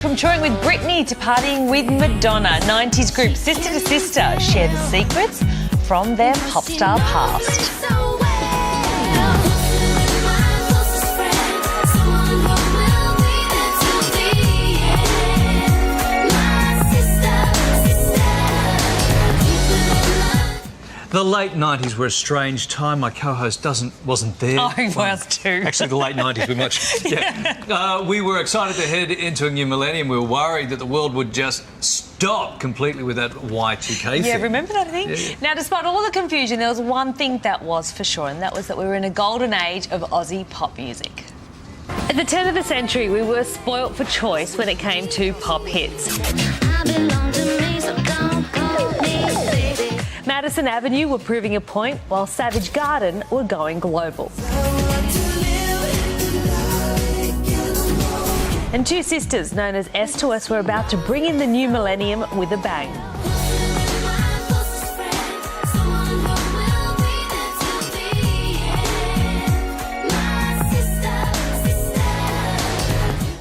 From touring with Britney to partying with Madonna, 90s group Sister to Sister share the secrets from their pop star past. The late 90s were a strange time. My co-host wasn't there. Oh, he was too. Actually, the late 90s were much... Yeah. We were excited to head into a new millennium. We were worried that the world would just stop completely with that Y2K thing. Yeah, remember that thing? Yeah. Now, despite all the confusion, there was one thing that was for sure, and that was that we were in a golden age of Aussie pop music. At the turn of the century, we were spoilt for choice when it came to pop hits. Madison Avenue were proving a point, while Savage Garden were going global. And two sisters known as S2S were about to bring in the new millennium with a bang.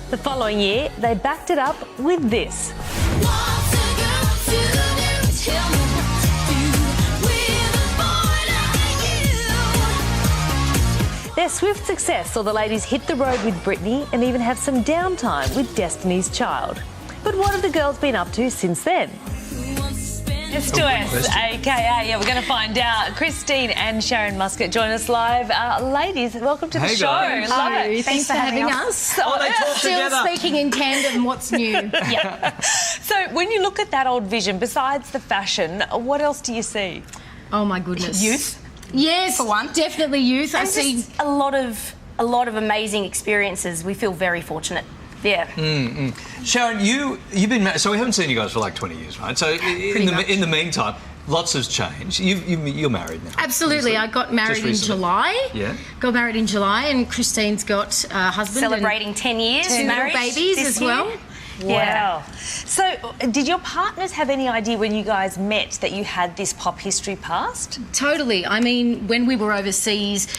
The following year, they backed it up with this. Their swift success saw the ladies hit the road with Britney and even have some downtime with Destiny's Child. But what have the girls been up to since then? S2S, aka, we're going to find out. Christine and Sharon Muscat join us live. Ladies, welcome to the show. Guys. Love it. Thanks for having us. Oh, they talk Still together. speaking in tandem, what's new? Yeah. So when you look at that old vision, besides the fashion, what else do you see? Oh my goodness. Youth. Yes, For one. definitely youth. I And see. just a lot of amazing experiences. We feel very fortunate. Yeah. Sharon, you've been married, so we haven't seen you guys for like 20 years, right? So in the meantime, lots has changed. You're married now. Absolutely. obviously. I got married Just in recently. July. Yeah. Got married in July, and Christine's got a husband. Celebrating 10 years and two little marriage babies this as year. well. Wow. So did your partners have any idea when you guys met that you had this pop history past? Totally. I mean, when we were overseas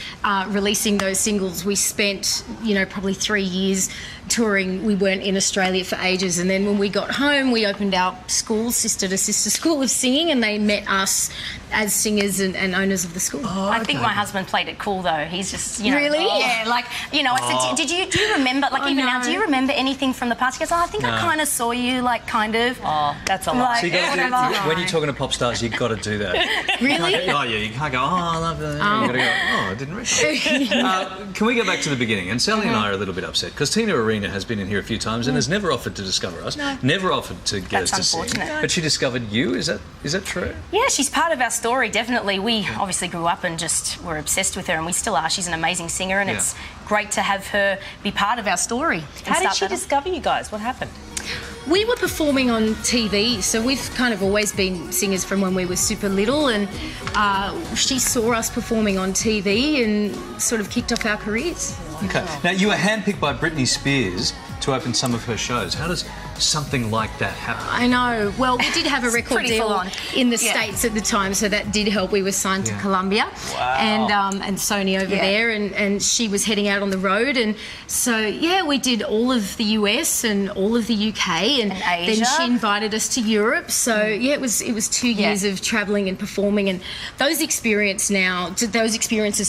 releasing those singles, we spent, probably 3 years touring. We weren't in Australia for ages. And then when we got home, we opened our school, Sister to Sister School of Singing, and they met us as singers and owners of the school. I think my husband played it cool though. He's just, Really? Yeah, like, I said, do you remember, like even now, do you remember anything from the past? He goes, I think I kind of saw you, like, kind of. Oh, that's a lot. So you gotta do, whatever. when you're talking to pop stars, you've got to do that. Really? You can't go, I love that. You've got to go, I didn't recognise. Can we go back to the beginning? And Sally and I are a little bit upset because Tina Arena has been in here a few times and has never offered to discover us, never offered to get That's us to sing. unfortunate. But she discovered you. Is that true? Yeah, she's part of our story, definitely. We obviously grew up and just were obsessed with her, and we still are. She's an amazing singer, and it's great to have her be part of our story. How did she discover you guys? What happened? We were performing on TV, so we've kind of always been singers from when we were super little, and she saw us performing on TV and sort of kicked off our careers. Okay. Now, you were handpicked by Britney Spears to open some of her shows. How does something like that happen? I know. Well, we did have a record pretty full deal on. in the States at the time, so that did help. We were signed to Columbia and Sony over there, and she was heading out on the road. And so, we did all of the US and all of the UK, and Asia. then she invited us to Europe. So, it was 2 years of travelling and performing, and those experiences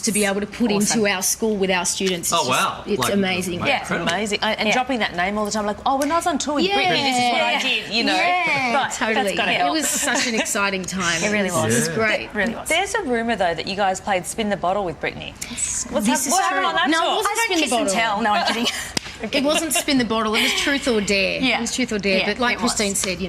to be able to put into our school with our students. Oh, wow. It's Like, amazing. yeah. It's amazing. And dropping that name all the time, like, when I was on tour with Britney, this is what I did, Yeah, Right, totally. that's gotta help. It was such an exciting time. It really was. It was great. It really was. There's a rumour, though, that you guys played Spin the Bottle with Britney. What happened on that No, tour? it wasn't I Spin don't the kiss and Bottle. tell. No, I'm kidding. It wasn't Spin the Bottle, it was Truth or Dare. Yeah. It was Truth or Dare. Yeah, but like it was. Christine said,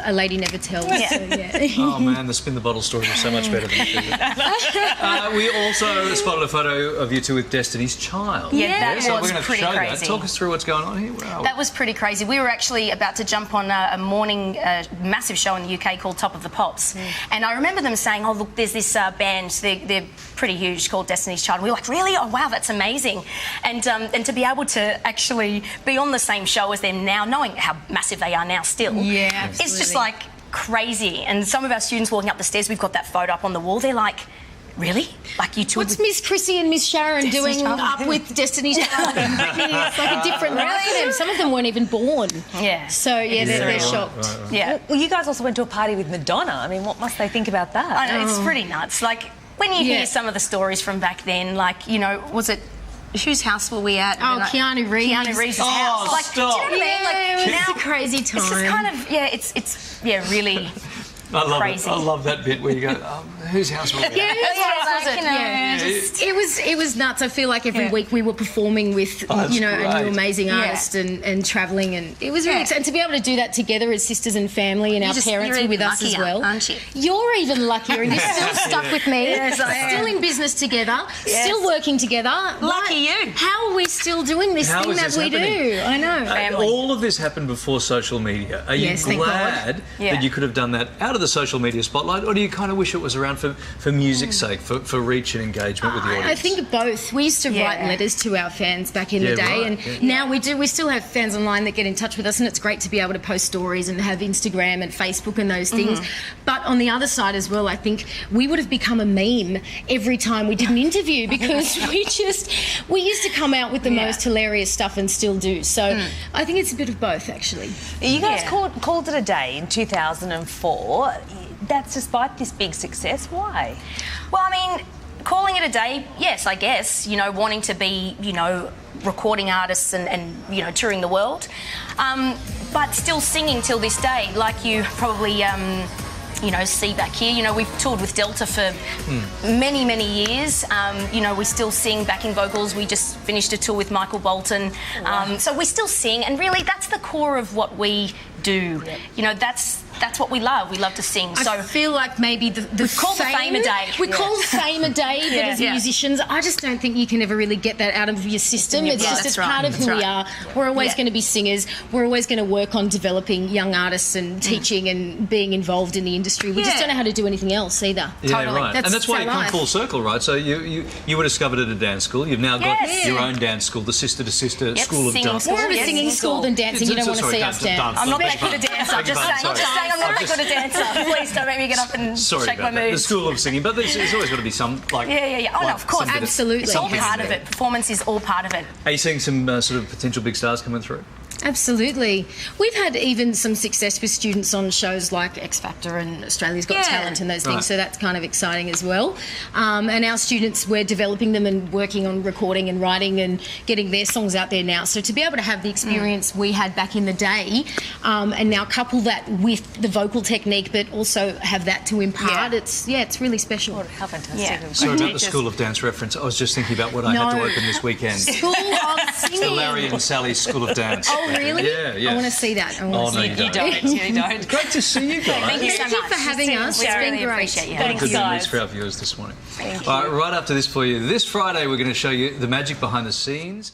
a lady never tells. Yeah. So, yeah. Oh, man, the spin the bottle story was so much better than the We also spotted a photo of you two with Destiny's Child. Yeah, that so was we're going to pretty show crazy. that. Talk us through what's going on here. Wow. That was pretty crazy. We were actually about to jump on a morning massive show in the UK called Top of the Pops. And I remember them saying, oh, look, there's this band, they're pretty huge, called Destiny's Child. And we were like, really? Oh, wow, that's amazing. And to be able to actually be on the same show as them now, knowing how massive they are now still, Yeah, it's just absolutely. like crazy. And some of our students walking up the stairs, we've got that photo up on the wall, they're like, really? Like you toured What's with... Miss Chrissy and Miss Sharon Destiny's doing Child. up with Destiny's Child and Britney? It's like a different life for them. Some of them weren't even born. Yeah. So, yeah, they're shocked. Right. Yeah. Well, you guys also went to a party with Madonna. I mean, what must they think about that? I know, it's pretty nuts. Like, when you hear some of the stories from back then, like, you know, was it... Whose house were we at? Oh, Keanu Reeves. Keanu Reeves' Oh, house. Like, stop. do you know what I mean? Like, It's a crazy time. it's just kind of, yeah, it's really... I love Crazy. it. I love that bit where you go, whose house were we at? It was nuts. I feel like every week we were performing with that's a new great. amazing artist and travelling, and it was really exciting. And to be able to do that together as sisters and family, and our parents were with us as well. Aren't you? You're even luckier, and you're still stuck with me. Yes, I am. Still in business together, Yes. still working together. Lucky you. How are we still doing this How thing is that this we happening? do? I know. Family. All of this happened before social media. Are you Yes, thank glad Yeah. that you could have done that out of the social media spotlight, or do you kind of wish it was around for music's sake, for reach and engagement with the audience? I think both. We used to write letters to our fans back in the day, right, and now we do. We still have fans online that get in touch with us, and it's great to be able to post stories and have Instagram and Facebook and those things. But on the other side as well, I think we would have become a meme every time we did an interview because we used to come out with the most hilarious stuff and still do. So I think it's a bit of both, actually. You guys called it a day in 2004. That's despite this big success. Why? Well, I mean, calling it a day, yes, I guess, you know, wanting to be, you know, recording artists and you know, touring the world, but still singing till this day, like you probably, you know, see back here. You know, we've toured with Delta for many, many years. You know, we still sing backing vocals. We just finished a tour with Michael Bolton. So we still sing, and really that's the core of what we do. You know, that's what we love. We love to sing. So I feel like maybe we call the fame a day. We call fame a day, but as musicians, I just don't think you can ever really get that out of your system. It's just it's part of who we are. We're always going to be singers. We're always going to work on developing young artists and teaching and being involved in the industry. We just don't know how to do anything else either. Yeah, Totally. right. And that's why you come full circle, right? So you were discovered at a dance school. You've now got your own dance school, the Sister2sister School of singing Dance. school. More of a Yes, singing school than dancing. You don't want to see us dance. I'm not that good a dancer. I'm just saying I'm not that good a dancer. Please don't make me get up and shake my The moves. school of singing, but there's always got to be some Oh, no, of course. Absolutely. It's all part of it. Performance is all part of it. Are you seeing some sort of potential big stars coming through? Absolutely. We've had even some success with students on shows like X Factor and Australia's Got Talent and those things, so that's kind of exciting as well. And our students, we're developing them and working on recording and writing and getting their songs out there now. So to be able to have the experience we had back in the day and now couple that with the vocal technique but also have that to impart, it's really special. How fantastic. Yeah. Sorry about the School of Dance reference. I was just thinking about what I had to open this weekend. School of Singing. The Larry and Sally School of Dance. Oh, really? Yeah. I want to see that. I want to see no, that. you don't. Great to see you guys. Thank you so Thank you much for having us. We It's been really great. appreciate you. Thanks, Good memories guys. for our viewers this morning. Thank you. All right, right after this for you. This Friday, we're going to show you the magic behind the scenes.